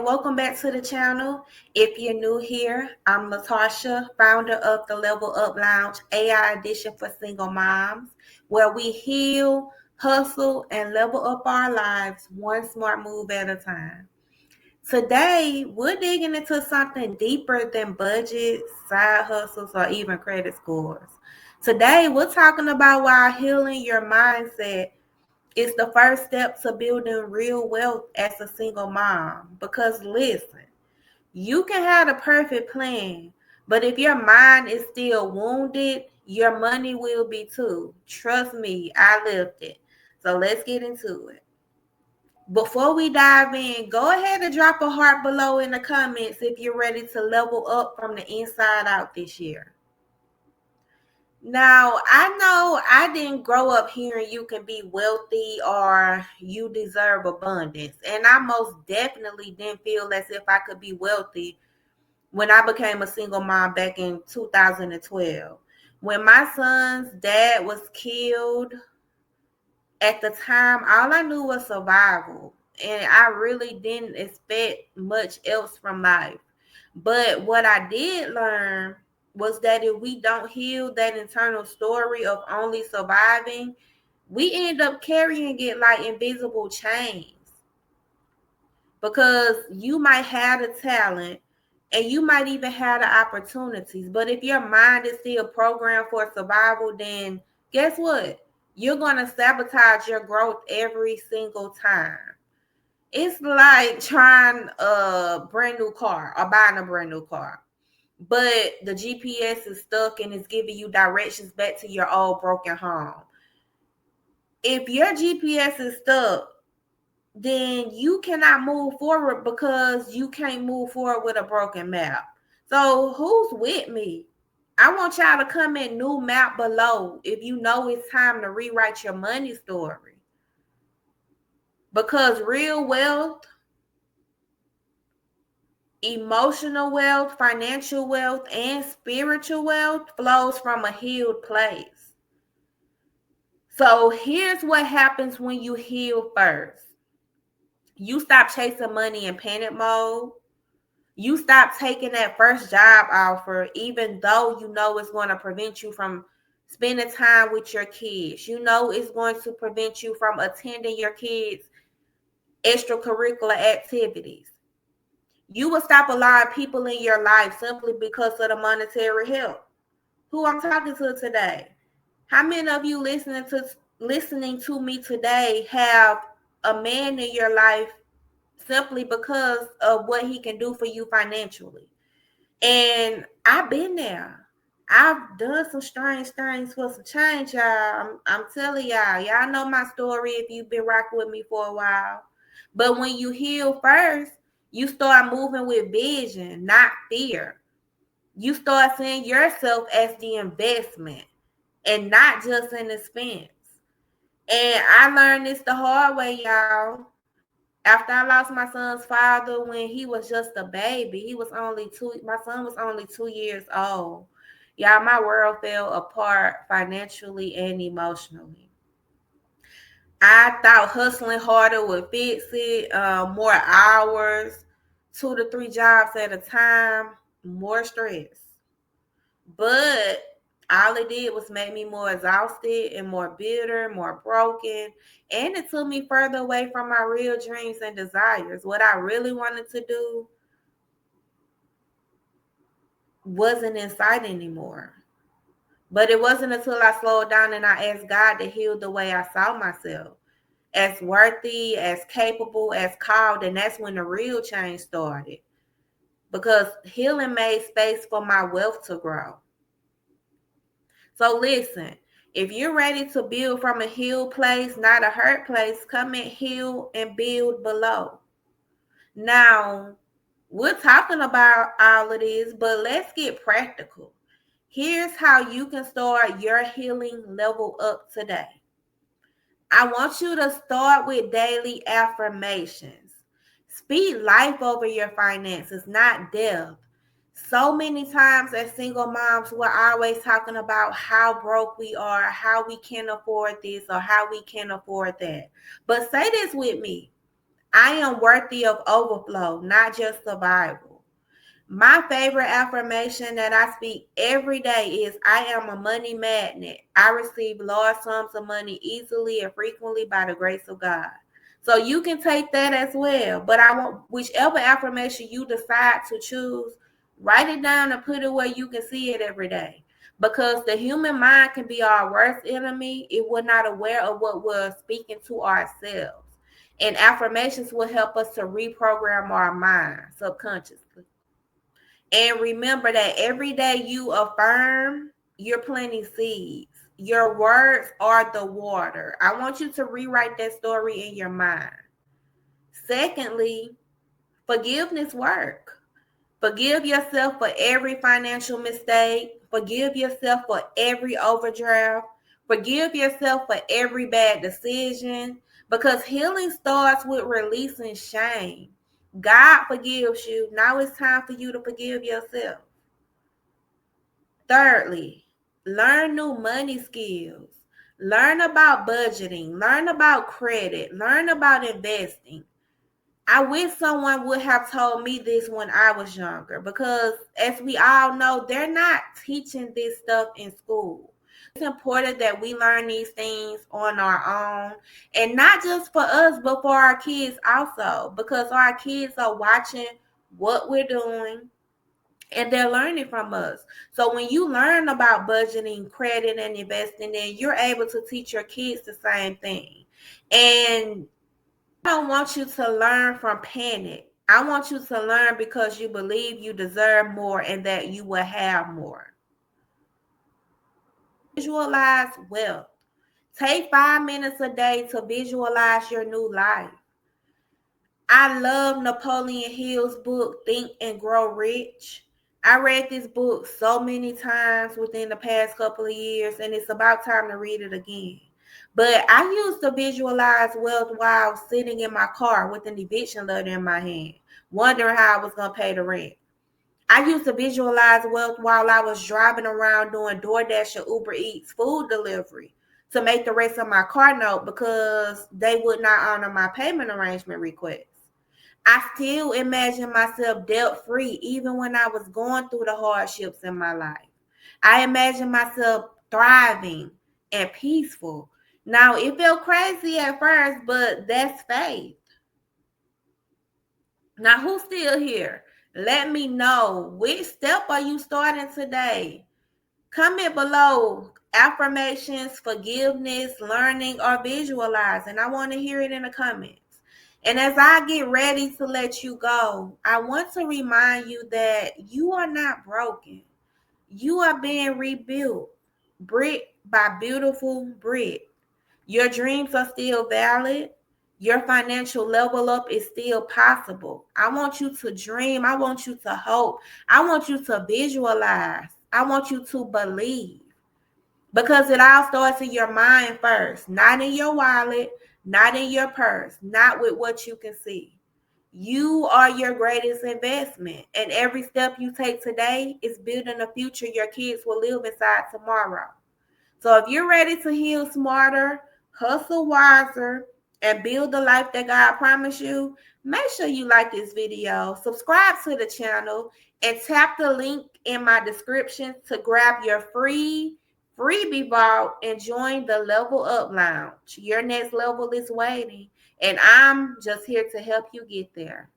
welcome back to the channel. If you're new here, I'm Latasha, founder of the Level Up Lounge AI edition for single moms, where we heal, hustle, and level up our lives one smart move at a time. Today, we're digging into something deeper than budgets, side hustles, or even credit scores. Today, we're talking about why healing your mindset is the first step to building real wealth as a single mom. Because listen, you can have a perfect plan, but if your mind is still wounded, your money will be too. Trust me, I lived it. So let's get into it. Before we dive in, go ahead and drop a heart below in the comments if you're ready to level up from the inside out this year. Now, I know I didn't grow up hearing you can be wealthy or you deserve abundance. And I most definitely didn't feel as if I could be wealthy when I became a single mom back in 2012. When my son's dad was killed, at the time, all I knew was survival. And I really didn't expect much else from life. But what I did learn was that if we don't heal that internal story of only surviving, we end up carrying it like invisible chains. Because you might have the talent and you might even have the opportunities. But if your mind is still programmed for survival, then guess what? You're going to sabotage your growth every single time. It's like trying a brand new car or buying a brand new car, but the GPS is stuck and it's giving you directions back to your old broken home. If your GPS is stuck, then you cannot move forward because you can't move forward with a broken map. So who's with me? I want y'all to comment new map below if you know it's time to rewrite your money story. Because real wealth, emotional wealth, financial wealth, and spiritual wealth flows from a healed place. So here's what happens when you heal first. You stop chasing money in panic mode. You stop taking that first job offer, even though you know it's going to prevent you from spending time with your kids. You know it's going to prevent you from attending your kids' extracurricular activities. You will stop allowing people in your life simply because of the monetary help. Who I'm talking to today? How many of you listening to me today have a man in your life simply because of what he can do for you financially? And I've been there. I've done some strange things for some change, y'all. I'm telling y'all. Y'all know my story if you've been rocking with me for a while. But when you heal first, you start moving with vision, not fear. You start seeing yourself as the investment and not just an expense. And I learned this the hard way, y'all. After I lost my son's father when he was just a baby, my son was only 2 years old. Y'all, my world fell apart financially and emotionally. I thought hustling harder would fix it, more hours, 2 to 3 jobs at a time, more stress. But all it did was make me more exhausted and more bitter, more broken. And it took me further away from my real dreams and desires. What I really wanted to do wasn't in sight anymore. But it wasn't until I slowed down and I asked God to heal the way I saw myself, as worthy, as capable, as called. And that's when the real change started. Because healing made space for my wealth to grow. So listen, if you're ready to build from a healed place, not a hurt place, comment heal and build below. Now, we're talking about all of this, but let's get practical. Here's how you can start your healing level up today. I want you to start with daily affirmations. Speak life over your finances, not death. So many times as single moms, we're always talking about how broke we are, how we can't afford this, or how we can't afford that. But say this with me. I am worthy of overflow, not just survival. My favorite affirmation that I speak every day is I am a money magnet. I receive large sums of money easily and frequently by the grace of God. So you can take that as well. But I want whichever affirmation you decide to choose, write it down and put it where you can see it every day. Because the human mind can be our worst enemy if we're not aware of what we're speaking to ourselves. And affirmations will help us to reprogram our mind subconsciously. And remember that every day you affirm, you're planting seeds. Your words are the water. I want you to rewrite that story in your mind. Secondly, forgiveness work. Forgive yourself for every financial mistake. Forgive yourself for every overdraft. Forgive yourself for every bad decision. Because healing starts with releasing shame. God forgives you. Now it's time for you to forgive yourself. Thirdly, learn new money skills. Learn about budgeting. Learn about credit. Learn about investing. I wish someone would have told me this when I was younger because, as we all know, they're not teaching this stuff in school. It's important that we learn these things on our own, and not just for us, but for our kids also, because our kids are watching what we're doing and they're learning from us. So when you learn about budgeting, credit, and investing, then you're able to teach your kids the same thing. And I don't want you to learn from panic. I want you to learn because you believe you deserve more and that you will have more. Visualize wealth. Take 5 minutes a day to visualize your new life. I love Napoleon Hill's book, Think and Grow Rich. I read this book so many times within the past couple of years, and it's about time to read it again. But I used to visualize wealth while sitting in my car with an eviction letter in my hand, wondering how I was going to pay the rent. I used to visualize wealth while I was driving around doing DoorDash or Uber Eats food delivery to make the rest of my car note because they would not honor my payment arrangement request. I still imagine myself debt free even when I was going through the hardships in my life. I imagine myself thriving and peaceful. Now, it felt crazy at first, but that's faith. Now, who's still here? Let me know, which step are you starting today? Comment below affirmations, forgiveness, learning, or visualizing. I want to hear it in the comments. And as I get ready to let you go, I want to remind you that you are not broken. You are being rebuilt brick by beautiful brick. Your dreams are still valid. Your financial level up is still possible. I want you to dream. I want you to hope. I want you to visualize. I want you to believe. Because it all starts in your mind first, not in your wallet, not in your purse, not with what you can see. You are your greatest investment. And every step you take today is building a future your kids will live inside tomorrow. So if you're ready to heal smarter, hustle wiser, and build the life that God promised you, make sure you like this video, subscribe to the channel, and tap the link in my description to grab your freebie vault and join the Level Up Lounge. Your next level is waiting, and I'm just here to help you get there.